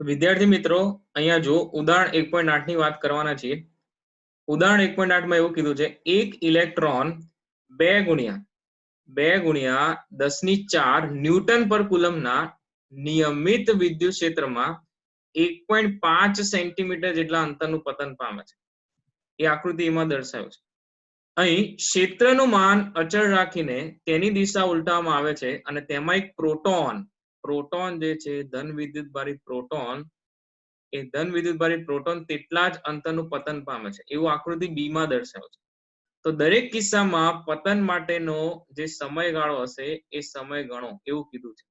વિદ્યાર્થી મિત્રો, અહીંયા જો ઉદાહરણ 1.8 ની વાત કરવાના છીએ. ઉદાહરણ 1.8 માં એવું કીધું છે, એક ઇલેક્ટ્રોન 2 ગુણ્યા 10⁴ ન્યૂટન પર કુલમના નિયમિત વિદ્યુત ક્ષેત્રમાં 1.5 સેન્ટીમીટર જેટલા અંતરનું પતન પામે છે. એ આકૃતિ એમાં દર્શાવ્યું છે. અહીં ક્ષેત્રનું માન અચળ રાખીને તેની દિશા ઉલટાવવામાં આવે છે અને તેમાં એક પ્રોટોન જે છે ધન વિદ્યુતભારિત પ્રોટોન, એ ધન વિદ્યુતભારિત પ્રોટોન તેટલા જ અંતરનું પતન પામે છે એવું આકૃતિ બી માં દર્શાવ્યું છે. તો દરેક કિસ્સામાં પતન માટેનો જે સમયગાળો હશે એ સમય ગણો એવું કીધું છે.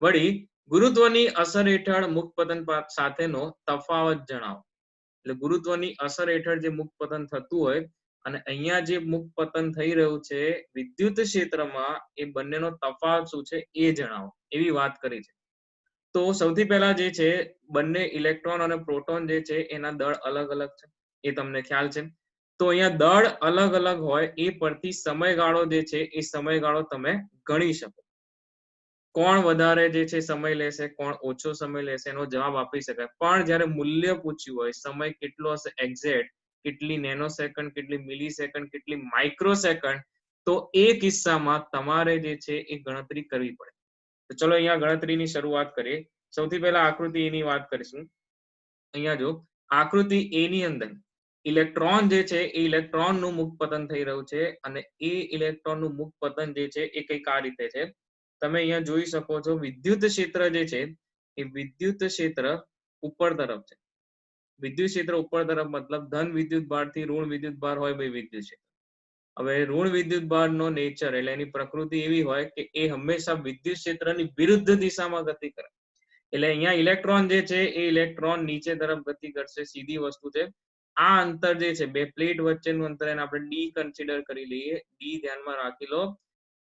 વળી ગુરુત્વની અસર હેઠળ મુક્ત પતન સાથેનો તફાવત જણાવો. એટલે ગુરુત્વની અસર હેઠળ જે મુક્ત પતન થતું હોય અને અહીંયા જે મુક્ત પતન થઈ રહ્યું છે વિદ્યુત ક્ષેત્રમાં, એ બંનેનો તફાવત શું છે એ જણાવો એવી વાત કરી છે. તો સૌથી પહેલા જે છે બંને ઇલેક્ટ્રોન અને પ્રોટોન જે છે એના દળ અલગ અલગ છે, એ તમને ખ્યાલ છે. તો અહીંયા દળ અલગ અલગ હોય એ પરથી સમયગાળો જે છે એ સમયગાળો તમે ગણી શકો. કોણ વધારે જે છે સમય લેશે, કોણ ઓછો સમય લેશે એનો જવાબ આપી શકાય. પણ જ્યારે મૂલ્ય પૂછ્યું હોય, સમય કેટલો હશે એક્ઝેક્ટ, કેટલી નેનો સેકન્ડ, કેટલી મિલી સેકન્ડ, કેટલી માઇક્રો સેકન્ડ, તો એ કિસ્સામાં તમારે જે છે એ ગણતરી કરવી પડે. તો ચલો અહીંયા ગણતરીની શરૂઆત કરીએ. સૌથી પહેલા આકૃતિ એ ની વાત કરીશું. અહીંયા જો આકૃતિ એ ની અંદર ઇલેક્ટ્રોન જે છે એ ઇલેક્ટ્રોનનું મુક્ત પતન થઈ રહ્યું છે અને એ ઇલેક્ટ્રોનનું મુક્ત પતન જે છે એ કંઈક આ રીતે છે. તમે અહીંયા જોઈ શકો છો વિદ્યુત ક્ષેત્ર જે છે એ વિદ્યુત ક્ષેત્ર ઉપર તરફ છે. વિદ્યુત ક્ષેત્ર ઉપર તરફ મતલબ ધન વિદ્યુત ભાર થી ઋણ વિદ્યુત ભાર હોય ભાઈ વિદ્યુત ક્ષેત્ર. હવે ઋણ વિદ્યુત ભારનો નેચર એટલે એની પ્રકૃતિ એવી હોય કે એ હંમેશા વિદ્યુત ક્ષેત્રની વિરુદ્ધ દિશામાં ગતિ કરે. એટલે અહીંયા ઇલેક્ટ્રોન જે છે એ ઇલેક્ટ્રોન નીચે તરફ ગતિ કરશે, સીધી વસ્તુ છે. આ અંતર જે છે બે પ્લેટ વચ્ચેનું અંતર એને આપણે ડી કન્સિડર કરી લઈએ. ડી ધ્યાનમાં રાખી લો.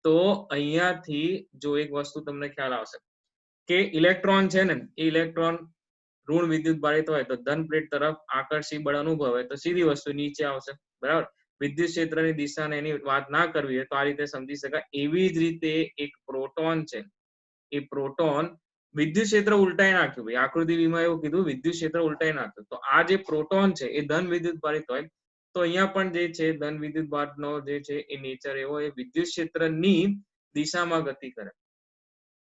તો અહીંયાથી જો એક વસ્તુ તમને ખ્યાલ આવશે કે ઇલેક્ટ્રોન છે ને, એ ઇલેક્ટ્રોન ઋણ વિદ્યુત ભારિત હોય તો ધન પ્લેટ તરફ આકર્ષી બળ અનુભવે તો સીધી વસ્તુ નીચે આવશે, બરાબર. વિદ્યુત ક્ષેત્રની દિશાને એની વાત ના કરવી હોય તો આ રીતે સમજી શકાય. એવી જ રીતે એક પ્રોટોન છે, એ પ્રોટોન વિદ્યુત ક્ષેત્ર ઉલટાઈ નાખ્યું. ભાઈ આકૃતિ બીમાં એવું કીધું વિદ્યુત ક્ષેત્ર ઉલટાઈ નાખ્યું. તો આ જે પ્રોટોન છે એ ધન વિદ્યુત ભારિત હોય તો અહીંયા પણ જે છે ધન વિદ્યુત ભારનો જે છે એ નેચર એવો એ વિદ્યુત ક્ષેત્રની દિશામાં ગતિ કરે.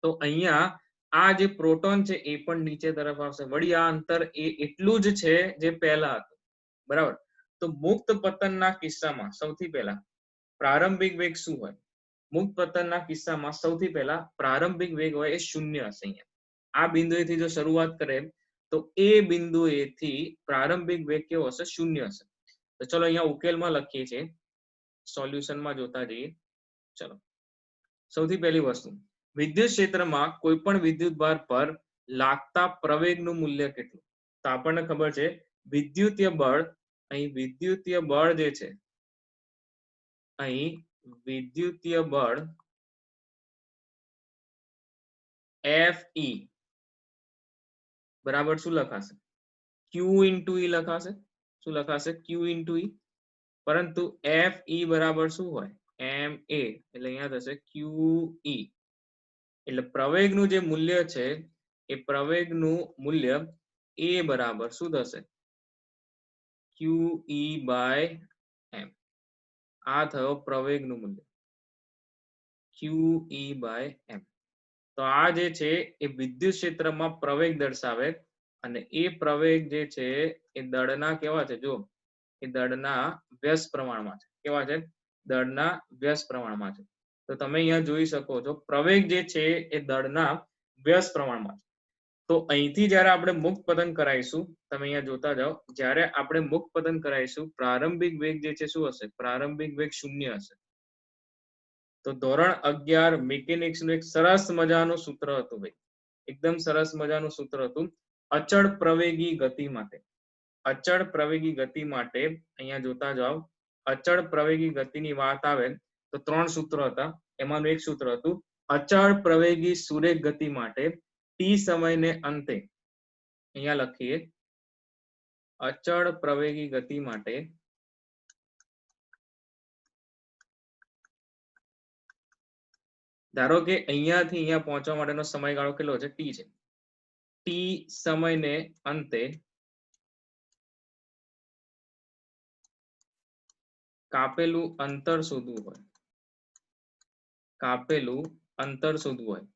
તો અહીંયા આ જે પ્રોટોન છે એ પણ નીચે તરફ આવશે. વળી આ અંતર એ એટલું જ છે જે પહેલા હતું, બરાબર. તો મુક્ત પતનના કિસ્સામાં સૌથી પહેલા પ્રારંભિક વેગ શું હોય? મુક્ત પતનના કિસ્સામાં સૌથી પહેલા પ્રારંભિક વેગ હોય એ શૂન્ય હશે. અહીંયા આ બિંદુએથી જો શરૂઆત કરે તો એ બિંદુએથી પ્રારંભિક વેગ કેવો હશે? શૂન્ય હશે. તો ચલો અહીંયા ઉકેલમાં લખીએ છીએ, સોલ્યુશનમાં જોતા જઈએ. ચલો, સૌથી પહેલી વસ્તુ, વિદ્યુત ક્ષેત્રમાં કોઈ પણ વિદ્યુત ભાર પર લાગતા પ્રવેગનું મૂલ્ય કેટલું? તો આપણને ખબર છે વિદ્યુતીય બળ, અહીં વિદ્યુતીય બળ જે છે, અહીં વિદ્યુતીય બળ Fe બરાબર શું લખાશે? Q into E લખાશે. શું લખાશે? Q into E. પરંતુ Fe બરાબર શું હોય? Ma. એટલે અહીંયા થશે QE. એટલે પ્રવેગનું જે મૂલ્ય છે એ પ્રવેગનું મૂલ્ય એ બરાબર શું થશે? QE by m. આ થયો પ્રવેગનું મૂલ્ય QE by m. તો આ જે છે એ વિદ્યુત ક્ષેત્રમાં પ્રવેગ દર્શાવે અને એ પ્રવેગ જે છે એ દળના કેવા છે? જો એ દળના વ્યસ્ત પ્રમાણમાં છે. કેવા છે? દળના વ્યસ્ત પ્રમાણમાં છે. તો તમે અહીંયા જોઈ શકો છો પ્રવેગ જે છે એ દળના વ્યસ્ત પ્રમાણમાં છે. તો અહીંથી જ્યારે આપણે મુક્ત પતન કરાવીશું, તમે અહીંયા જોતા જાઓ, જ્યારે આપણે મુક્ત પતન કરાવીશું પ્રારંભિક વેગ જે છે શું હશે? પ્રારંભિક વેગ શૂન્ય હશે. તો ધોરણ 11 મિકેનિક્સ નું એક સરસ મજાનું સૂત્ર હતું ભાઈ, એકદમ સરસ મજાનું સૂત્ર હતું અચળ પ્રવેગી ગતિ માટે. અચળ પ્રવેગી ગતિ માટે અહીંયા જોતા જાઓ, અચળ પ્રવેગી ગતિની વાત આવે તો 3 સૂત્રો હતા. એમાંનું એક સૂત્ર હતું અચળ પ્રવેગી સુરેખ ગતિ માટે ટી સમયને અંતે, અહીંયા લખીએ અચળ પ્રવેગી ગતિ માટે ધારો કે અહીંયાથી અહીંયા પહોંચવા માટેનો સમયગાળો કેટલો છે? ટી છે. ટી સમયને અંતે કાપેલું અંતર શોધવું હોય, કાપેલું અંતર શોધવું હોય,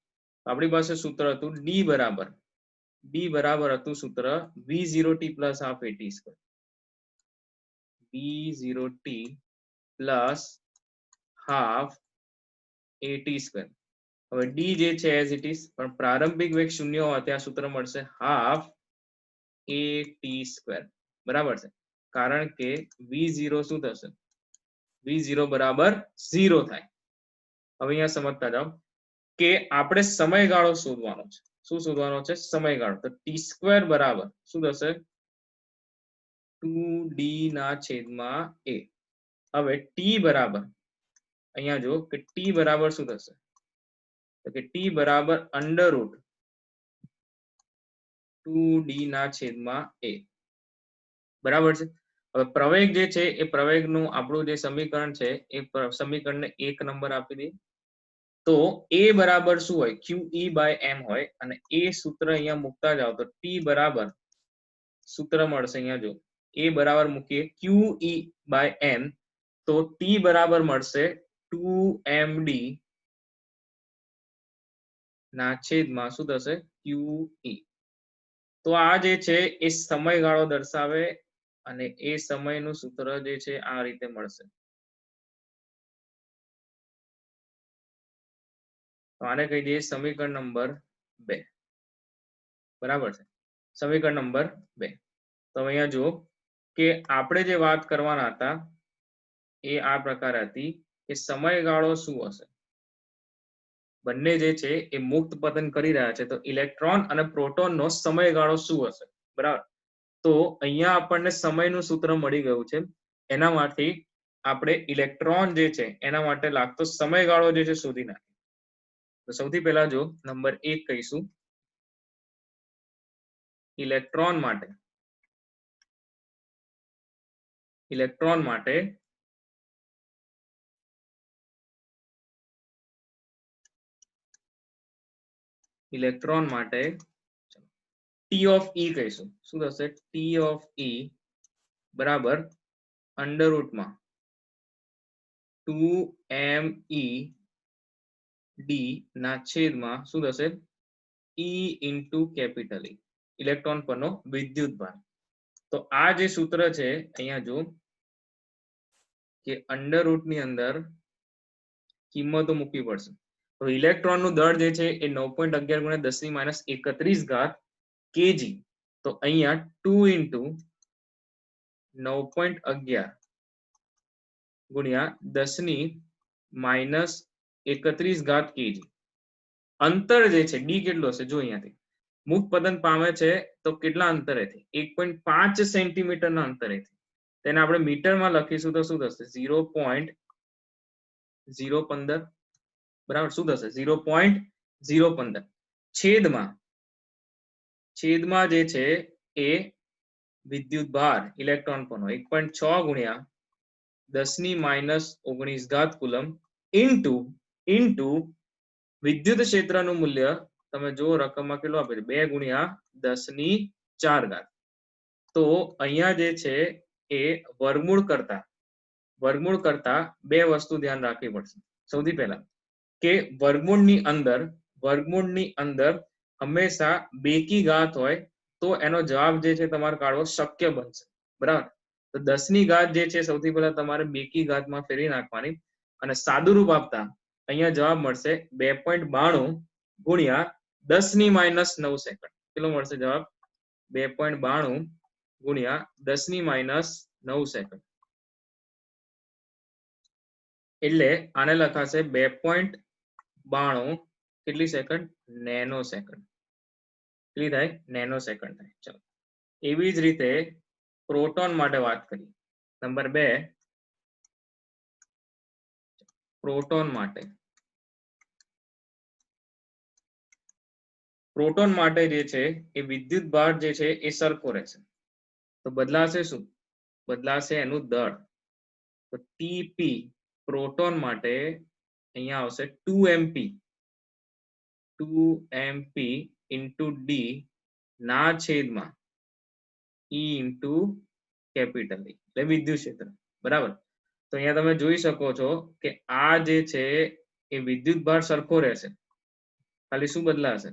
આપણી પાસે સૂત્ર હતું ડી બરાબર હતું સૂત્ર v0t plus half a t square, v0t plus half a t square. હવે ડી જે છે એઝ ઇટ ઇઝ, પણ પ્રારંભિક વેગ શૂન્ય હોય ત્યાં સૂત્ર મળશે હાફ એટી સ્ક્વેર, બરાબર છે, કારણ કે v0 શું થશે, v0 બરાબર 0 થાય. હવે અહીંયા સમજતા જાઓ કે આપણે સમયગાળો શોધવાનો છે. શું શોધવાનો છે? સમયગાળો. તો ટી સ્ક્વેર બરાબર શું થશે? 2d ના છેદમાં a. હવે ટી બરાબર અહીંયા જો કે ટી બરાબર શું થશે, તો કે ટી બરાબર અંડર રૂટ 2d ના છેદમાં a, બરાબર છે. હવે પ્રવેગ જે છે એ પ્રવેગનું આપણું જે સમીકરણ છે એ સમીકરણને 1 નંબર આપી દઈએ. તો a બરાબર શું હોય? QE બાય m હોય, અને એ સૂત્ર અહીંયા મૂકતા જાવ તો t બરાબર સૂત્ર મળશે અહીંયા જો a બરાબર મૂકીએ QE બાય m, તો t બરાબર મળશે 2md ના છેદમાં શું થશે? QE. તો આ જે છે એ સમયગાળો દર્શાવે, અને એ સમયનું સૂત્ર જે છે આ રીતે મળશે. તો આને કહી દઈએ સમીકરણ નંબર 2, બરાબર છે, સમીકરણ નંબર 2. તો અહીંયા જુઓ કે આપણે જે વાત કરવાના હતા એ આ પ્રકાર હતી કે સમયગાળો શું હશે. બંને જે છે એ મુક્ત પતન કરી રહ્યા છે, તો ઇલેક્ટ્રોન અને પ્રોટોનનો સમયગાળો શું હશે, બરાબર. તો અહીંયા આપણને સમયનું સૂત્ર મળી ગયું છે, એનામાંથી આપણે ઇલેક્ટ્રોન જે છે એના માટે લાગતો સમયગાળો જે છે શોધી નાખીએ. તો સૌથી પહેલા જો નંબર 1 કહીશું, ઇલેક્ટ્રોન માટે ટી ઓફ ઈ કહીશું. શું થશે? ટી ઓફ ઈ બરાબર અંડર રૂટમાં 2me ડી ના છેદમાં શું થશે? ઈ ઇન્ટુ કેપિટલ ઈ, ઇલેક્ટ્રોન પરનો વિદ્યુત ભાર. તો આ જે સૂત્ર છે અહીંયા જો કે અંડર રૂટની અંદર કિંમતો મૂકવી પડશે. તો ઇલેક્ટ્રોનનું દળ જે છે એ 9.11 ગુણ્યા 10 ની માઇનસ 31 ઘાત કેજી. તો અહીંયા 2 ઇન્ટુ 9.11 ગુણ્યા 10 ની માઇનસ 31 ઘાત કેજી. અંતર જે છે ડી કેટલો હશે જો અહીંયાથી મુક્ત પતન પામે છે તો કેટલા અંતરેથી? 1.5 સેન્ટીમીટરના અંતરેથી. તેને આપણે મીટરમાં લખીશું તો શું થશે? 0.015, બરાબર. શું થશે? 0.015 છેદમાં જે છે એ વિદ્યુત ભાર ઇલેક્ટ્રોન પરનો 1.6 ગુણ્યા 10 ની માઇનસ 19 ઘાત કુલમ ઇન્ટુ વિદ્યુત ક્ષેત્રનું મૂલ્ય તમે જો રકમમાં કેટલું આપે છે? 2 ગુણ્યા 10 ની 4 ઘાત. તો અહીંયા જે છે એ વર્ગમૂળ કરતા બે વસ્તુ ધ્યાન રાખવી પડશે. સૌથી પહેલા કે વર્ગમૂળની અંદર હંમેશા બેકી ઘાત હોય તો એનો જવાબ જે છે તમારે કાઢવો શક્ય બનશે, બરાબર. તો 10 ની ઘાત જે છે સૌથી પહેલા તમારે બેકી ઘાતમાં ફેરવી નાખવાની, અને સાદુરૂપ આપતા અહીંયા જવાબ મળશે 2.92 ગુણ્યા 10 ની માઇનસ 9 સેકન્ડ. કેટલો મળશે જવાબ? 2.92 ગુણ્યા 10 ની માઇનસ 9 સેકન્ડ. એટલે આને લખાશે 2.92 કેટલી સેકન્ડ? Nano second. કેટલી થાય? નેનો સેકન્ડ થાય. ચલો, એવી જ રીતે પ્રોટોન માટે વાત કરીએ. નંબર 2, પ્રોટોન માટે જે છે એ વિદ્યુત ભાર જે છે એ સરખો રહેશે. તો બદલાશે શું? બદલાશે એનું દળ. તો ટીપી પ્રોટોન માટે અહીંયા આવશે 2mp ઇન્ટુ ડી ના છેદમાં E ઇન્ટુ કેપિટલ E એટલે વિદ્યુત ક્ષેત્ર, બરાબર. તો અહીંયા તમે જોઈ શકો છો કે આ જે છે એ વિદ્યુત ભાર સરખો રહેશે, ખાલી શું બદલાશે?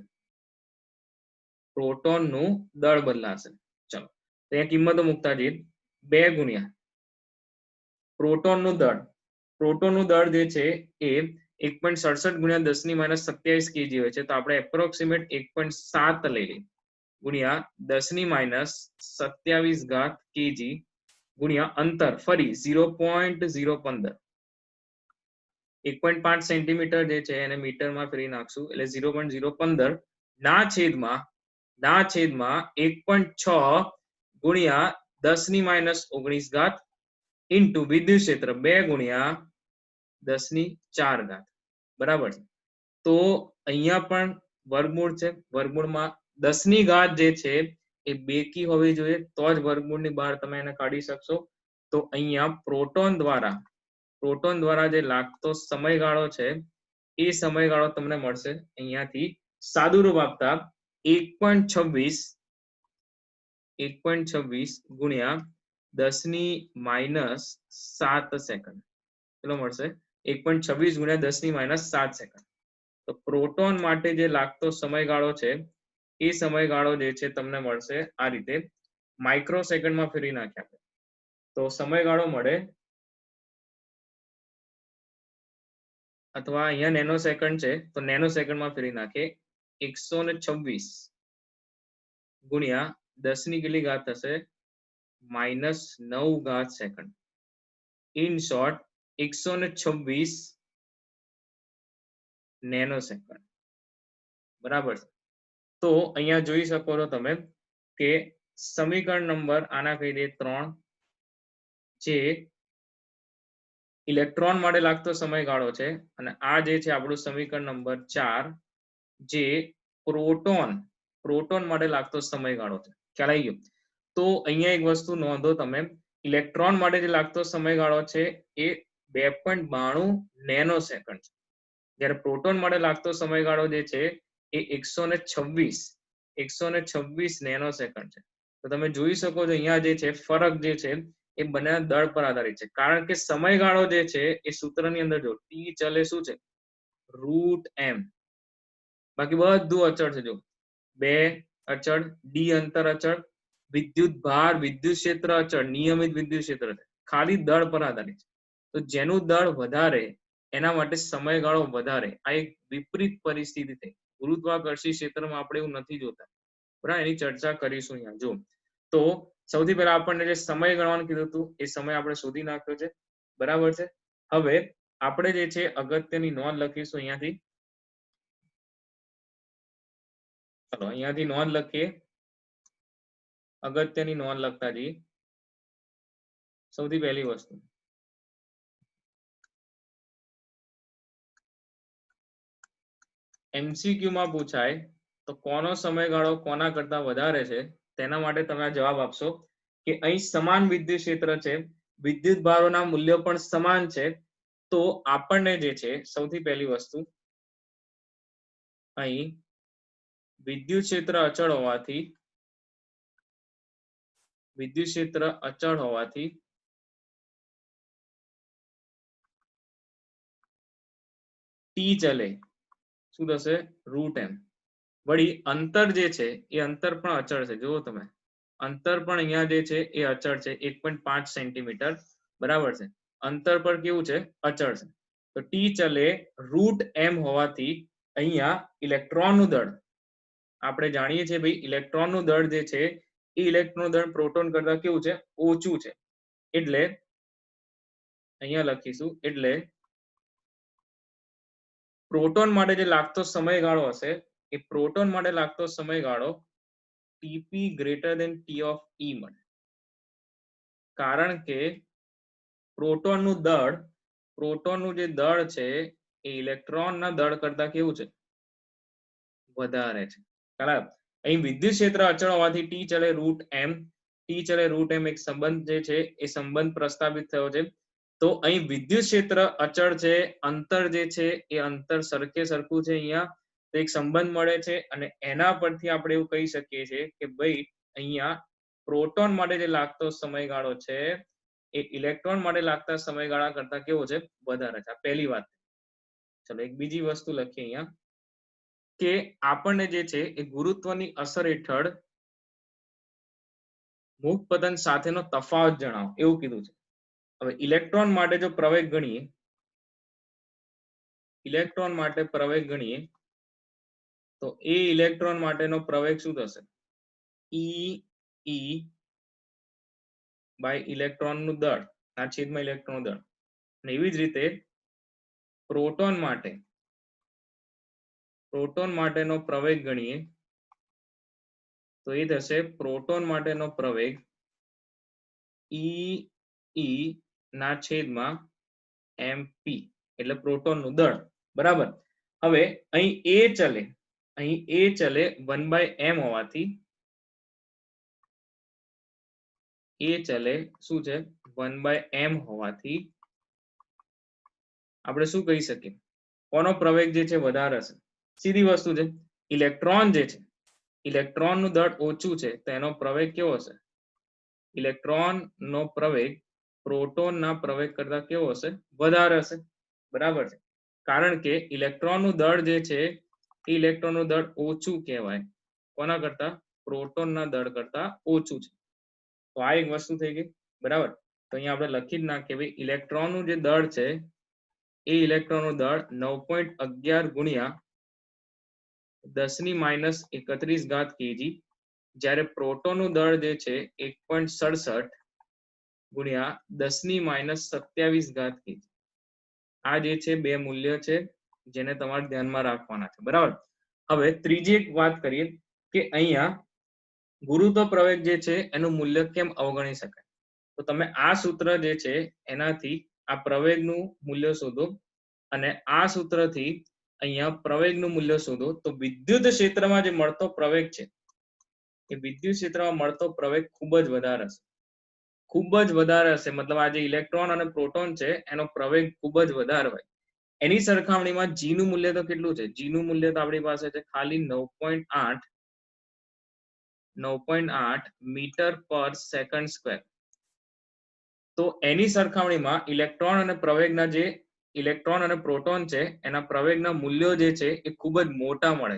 પ્રોટોન નું દળ બદલાશે. ચલો તો અહીંયા કિંમતો મૂકતા જઈએ. 2 ગુણ્યા પ્રોટોન નું દળ, પ્રોટોન નું દળ જે છે એ 1.67 ગુણ્યા 10⁻27 kg હોય છે, તો આપણે એપ્રોક્સિમેટ 1.7 લઈ લઈએ ગુણ્યા 10⁻27 kg ગુણ્યા અંતર ફરી 0.015, 1.5 સેન્ટીમીટર જે છે એને મીટરમાં ફેરવી નાખશું એટલે 0.015 ના છેદમાં 1.6 ગુણ્યા 10⁻19 ઇન્ટુ વિદ્યુત ક્ષેત્ર 2 ગુણ્યા 10⁴, બરાબર છે. તો અહીંયા પણ વર્ગમૂળ છે, વર્ગમૂળમાં 10 જે છે એ બેકી હોવી જોઈએ, તો જ વર્ગમૂળની બહાર તમે એને કાઢી શકશો. તો અહીંયા પ્રોટોન દ્વારા જે લાગતો સમયગાળો છે એ સમયગાળો તમને મળશે અહીંયાથી સાદુરૂપ આપતા 1.26 ગુણ્યા 10⁻7 સેકન્ડ. કેટલો મળશે? 1.26 ગુણ્યા 10⁻7 સેકન્ડ. તો પ્રોટોન માટે જે લાગતો સમયગાળો છે એ સમયગાળો જે છે તમને મળશે આ રીતે, માઇક્રો સેકન્ડમાં ફેરવી નાખ્યા આપણે તો સમયગાળો મળે, અથવા અહીંયા નેનો સેકન્ડ છે તો નેનો સેકન્ડમાં ફેરવી નાખે 126 ગુણ્યા 10 કેટલી ઘાત થશે? -9 second. In short 126 nano second, બરાબર. તો અહીંયા જોઈ શકો છો તમે કે સમીકરણ નંબર આના કહી દે 3, જે ઇલેક્ટ્રોન માટે લાગતો સમયગાળો છે, અને આ જે છે આપણું સમીકરણ નંબર 4, જે પ્રોટોન માટે લાગતો સમયગાળો છે. ખ્યાલ આવી ગયો? તો અહીંયા એક વસ્તુ નોંધો તમે, ઇલેક્ટ્રોન માટે જે લાગતો સમયગાળો છે એ 2.92 નેનો સેકન્ડ છે, જ્યારે પ્રોટોન માટે લાગતો સમયગાળો જે છે એ 126 નેનો સેકન્ડ છે. તો તમે જોઈ શકો છો અહીંયા જે છે ફરક જે છે એ બંનેના દળ પર આધારિત છે, કારણ કે સમયગાળો જે છે એ સૂત્રની અંદર જો ટી ચલે શું છે? √m. બાકી બધું અચળ છે. જો 2 અચળ, ડી અંતર અચળ, વિદ્યુત ભાર, વિદ્યુત ક્ષેત્ર અચળ, નિયમિત વિદ્યુત ક્ષેત્ર છે, ખાલી દળ પર આધારિત છે. તો જેનું દળ વધારે એના માટે સમયગાળો વધારે. આ એક વિપરીત પરિસ્થિતિ થઈ. ગુરુત્વાકર્ષી ક્ષેત્રમાં આપણે એવું નથી જોતા, બરાબર. એની ચર્ચા કરીશું અહીંયા. જો તો સૌથી પહેલા આપણને જે સમય ગણવાનું કીધું હતું એ સમય આપણે શોધી નાખ્યો છે, બરાબર છે. હવે આપણે જે છે અગત્યની નોંધ લખીશું અહીંયાથી. ચલો અહીંયાથી નોંધ લખીએ, અગત્યની નોંધ લખતા જઈએ. સૌથી પહેલી વસ્તુ, MCQ માં પૂછાય તો કોનો સમયગાળો કોના કરતા વધારે છે તેના માટે તમે જવાબ આપશો કે અહીં સમાન વિદ્યુત ક્ષેત્ર છે, વિદ્યુત ભારોના મૂલ્યો પણ સમાન છે. તો આપણને જે છે સૌથી પહેલી વસ્તુ, અહીં વિદ્યુત ક્ષેત્ર અચળ હોવાથી ટી ચલે શું થશે? √m. વળી અંતર જે છે એ અંતર પણ અચળ છે. જુઓ તમે, અંતર પણ અહીંયા જે છે એ અચળ છે, 1.5 સેન્ટીમીટર, બરાબર છે. અંતર પર કેવું છે? અચળ છે. તો ટી ચલે √m હોવાથી અહીંયા ઇલેક્ટ્રોનનું દળ, આપણે જાણીએ છીએ ભાઈ ઇલેક્ટ્રોનનું દળ જે છે એ ઇલેક્ટ્રોનનું દળ પ્રોટોન કરતા કેવું છે? ઓછું છે. એટલે અહીંયા લખીશું, એટલે પ્રોટોન માટે જે લાગતો સમયગાળો હશે એ પ્રોટોન માટે લાગતો સમયગાળો Tp > T of E મળે, કારણ કે પ્રોટોનનું જે દળ છે એ ઇલેક્ટ્રોનના દળ કરતા કેવું છે? વધારે છે. બરાબર. અહીં વિદ્યુત ક્ષેત્ર અચળ હોવાથી ટી ચલે √m. એક સંબંધ જે છે એ સંબંધ પ્રસ્તાવિત થયો છે. તો અહીં વિદ્યુત ક્ષેત્ર અચળ છે, અંતર જે છે એ અંતર સરખે સરખું છે અહીંયા, તો એક સંબંધ મળે છે અને એના પરથી આપણે એવું કહી શકીએ છીએ કે ભાઈ અહીંયા પ્રોટોન માટે જે લાગતો સમયગાળો છે એ ઇલેક્ટ્રોન માટે લાગતા સમયગાળા કરતા કેવો છે, વધારે છે. આ પહેલી વાત. ચલો એક બીજી વસ્તુ લખીએ અહીંયા કે આપણને જે છે એ ગુરુત્વની અસર હેઠળ મુક્ત પતન સાથેનો તફાવત જણાવો એવું કીધું છે. હવે ઇલેક્ટ્રોન માટે જો પ્રવેગ ગણીએ, ઇલેક્ટ્રોન માટે પ્રવેગ ગણીએ તો એ ઇલેક્ટ્રોન માટેનો પ્રવેગ શું થશે, ઈ બાય ઇલેક્ટ્રોન નું દળ ના છેદમાં ઇલેક્ટ્રોન દળ. અને એવી જ રીતે પ્રોટોન માટેનો પ્રવેગ ગણીએ તો એ થશે પ્રોટોન માટેનો પ્રવેગ ઈ ના છેદમાં mp એટલે પ્રોટોન નું દળ. બરાબર. હવે અહીં એ ચલે 1/m હોવાથી એ ચલે શું છે 1/m હોવાથી આપણે શું કહી શકીએ, કોનો પ્રવેગ જે છે વધારે હશે. સીધી વસ્તુ છે, ઇલેક્ટ્રોન જે છે ઇલેક્ટ્રોન નું દળ ઓછું છે તો એનો પ્રવેગ કેવો હશે, ઇલેક્ટ્રોન નો પ્રવેગ પ્રોટોન ના પ્રવેગ કરતા કેવો હશે, વધારે હશે. બરાબર છે, કારણ કે ઇલેક્ટ્રોન નું દળ જે છે એ ઇલેક્ટ્રોન નું દળ ઓછું કહેવાય, કોના કરતા, પ્રોટોન ના દળ કરતા ઓછું છે. તો આ એક વસ્તુ થઈ ગઈ. બરાબર. તો અહીંયા આપણે લખી જ નાખીએ ભાઈ ઇલેક્ટ્રોન નું જે દળ છે એ ઇલેક્ટ્રોન નું દળ 9.11 ગુણ્યા 10⁻31 kg, જ્યારે પ્રોટોન નું દળ જે છે 1.67 ગુણ્યા 10⁻27 kg. આ જે છે બે મૂલ્ય છે જેને તમારે ધ્યાનમાં રાખવાના છે. બરાબર. હવે ત્રીજી એક વાત કરીએ કે અહીંયા ગુરુત્વ પ્રવેગ જે છે એનું મૂલ્ય કેમ અવગણી શકાય. તો તમે આ સૂત્ર જે છે એનાથી આ પ્રવેગનું મૂલ્ય શોધો અને આ સૂત્રથી અહીંયા પ્રવેગનું મૂલ્ય શોધો તો વિદ્યુત ક્ષેત્રમાં જે મળતો પ્રવેગ છે એ વિદ્યુત ક્ષેત્રમાં મળતો પ્રવેગ ખૂબ જ વધારે હશે, ખૂબ જ વધારે હશે. મતલબ આ જે ઇલેક્ટ્રોન અને પ્રોટોન છે એનો પ્રવેગ ખૂબ જ વધારે હોય. એની સરખામણીમાં જી નું મૂલ્ય તો કેટલું છે, જી નું મૂલ્ય તો આપણી પાસે છે ખાલી 9.8 મીટર પર સેકન્ડ સ્ક્વેર. તો એની સરખામણીમાં ઇલેક્ટ્રોન અને પ્રવેગના જે ઇલેક્ટ્રોન અને પ્રોટોન છે એના પ્રવેગના મૂલ્યો જે છે એ ખૂબ જ મોટા મળે,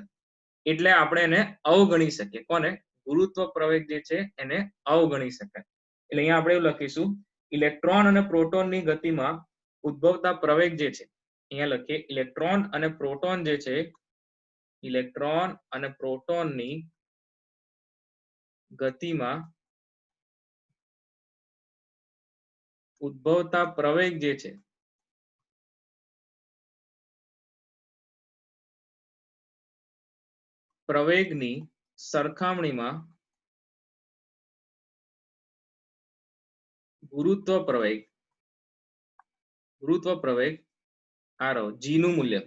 એટલે આપણે એને અવગણી શકીએ. કોને, ગુરુત્વ પ્રવેગ જે છે એને અવગણી શકાય. એટલે અહીંયા આપણે એવું લખીશું ઇલેક્ટ્રોન અને પ્રોટોનની ગતિમાં ઉદ્ભવતા પ્રવેગ જે છે, અહીંયા લખીએ ઇલેક્ટ્રોન અને પ્રોટોન જે છે, ઇલેક્ટ્રોન અને પ્રોટોનની ગતિમાં ઉદ્ભવતા પ્રવેગ જે છે પ્રવેગની સરખામણીમાં ગુરુત્વ પ્રવેગ આ રહ્યો જી નું મૂલ્ય,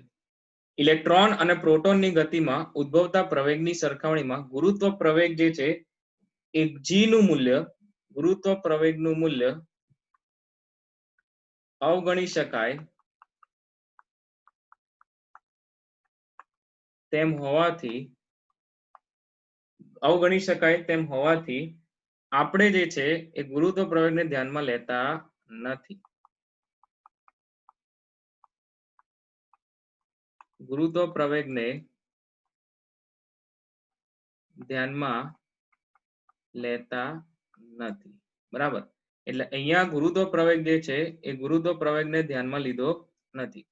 ઇલેક્ટ્રોન અને પ્રોટોનની ગતિમાં ઉદ્ભવતા પ્રવેગની સરખામણીમાં ગુરુત્વ પ્રવેગ જે છે એ જી નું મૂલ્ય, ગુરુત્વ પ્રવેગનું મૂલ્ય અવગણી શકાય તેમ હોવાથી આપણે જે છે એ ગુરુત્વ પ્રવેગને ધ્યાનમાં લેતા નથી. ગુરુત્વ પ્રવેગને ધ્યાનમાં લેતા નથી. બરાબર. એટલે અહીંયા ગુરુત્વ પ્રવેગ જે છે એ ગુરુત્વ પ્રવેગને ધ્યાનમાં લીધો નથી.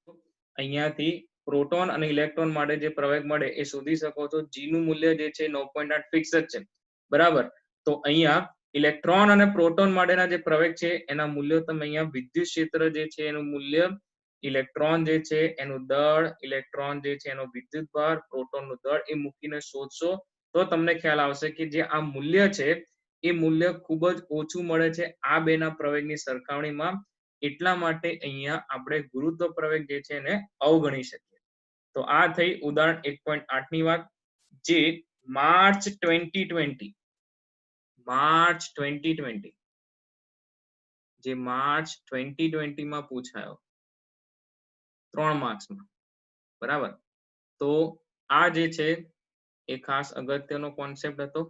અહીંયાથી પ્રોટોન અને ઇલેક્ટ્રોન માટે જે પ્રવેગ મળે એ શોધી શકો છો. જી નું મૂલ્ય જે છે 9.8 ફિક્સ જ છે. બરાબર. તો અહીંયા ઇલેક્ટ્રોન અને પ્રોટોન માટેના જે પ્રવેગ છે એના મૂલ્યો તમે અહીંયા વિદ્યુત ક્ષેત્ર જે છે એનું મૂલ્ય, ઇલેક્ટ્રોન જે છે એનું દળ, ઇલેક્ટ્રોન જે છે એનો વિદ્યુત ભાર, પ્રોટોનનું દળ એ મૂકીને શોધશો તો તમને ખ્યાલ આવશે કે જે આ મૂલ્ય છે એ મૂલ્ય ખૂબ જ ઓછું મળે છે આ બેના પ્રવેગની સરખામણીમાં. એટલા માટે અહીંયા આપણે ગુરુત્વ પ્રવેગ જે છે એને અવગણી શકીએ. તો આ થઈ ઉદાહરણ 1.8 ની વાત, જે માર્ચ 2020 માં પૂછાયો 3 માર્ક્સમાં. બરાબર. તો આ જે છે એ ખાસ અગત્યનો કોન્સેપ્ટ હતો.